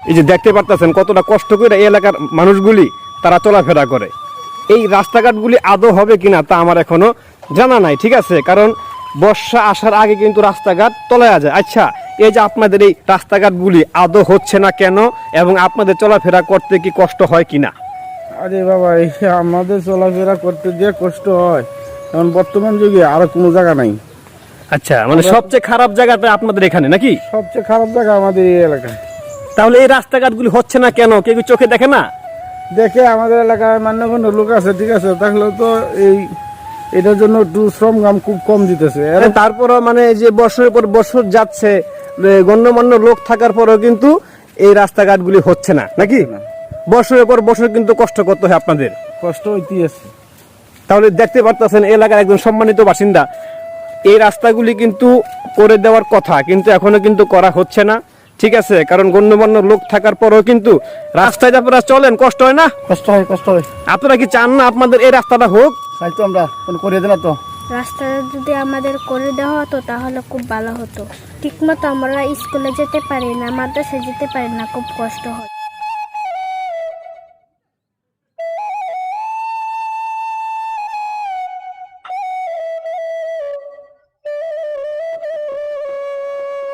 এই যে দেখতে পারতেছেন কতটা কষ্ট করে এই এলাকার মানুষগুলি তারা চলাফেরা করে। এই রাস্তাঘাটগুলি আদৌ হবে কিনা তা আমার এখনো জানা নাই, ঠিক আছে, কারণ বর্ষা আসার আগে কিন্তু রাস্তাঘাট তলায়া যায়। আচ্ছা, এই যে আপনাদের এই রাস্তাঘাটগুলি আদৌ হচ্ছে না কেন এবং আপনাদের চলাফেরা করতে কি কষ্ট হয় কিনা? আরে বাবা, এই আমাদের চলাফেরা করতে যে কষ্ট হয়, এখন বর্তমান যুগে আর কোনো জায়গা নাই। আচ্ছা, মানে সবচেয়ে খারাপ জায়গাটা আপনাদের এখানে নাকি? সবচেয়ে খারাপ জায়গা আমাদের এই এলাকায়। তাহলে এই রাস্তাঘাটগুলি হচ্ছে না কেন? কেউ কি চোখে দেখে না? দেখে আমাদের এলাকায় মান্যগণ্য লোক আছে, ঠিক আছে, তাহলে তো এটার জন্য একটু শ্রম গাম খুব কম দিতেছে। তারপরও মানে যে বছরের পর বছর যাচ্ছে, গণ্যমান্য লোক থাকার পরেও কিন্তু এই রাস্তাঘাটগুলি হচ্ছে না নাকি? বছরের পর বছর কিন্তু কষ্ট করতে হয় আপনাদের। কষ্ট হইতেই আছে। তাহলে দেখতে পারতেছেন এলাকার একজন সম্মানিত বাসিন্দা, এই রাস্তাগুলি কিন্তু করে দেওয়ার কথা, কিন্তু এখনো কিন্তু করা হচ্ছে না, ঠিক আছে, কারণ গণ্যমান্য লোক থাকার পরেও কিন্তু রাস্তায় আপনারা চলেন, কষ্ট হয় না? কষ্ট হয়, কষ্ট হয়। আপনারা কি চান না আপনাদের এই রাস্তাটা হোক? তাই তো আমরা কোনো করে দিলাম তো। রাস্তাটা যদি আমাদের করে দেওয়া হতো তাহলে খুব ভালো হতো। ঠিকমতো আমরা স্কুলে যেতে পারি না, মাদ্রাসায় যেতে পারি না, খুব কষ্ট হয়।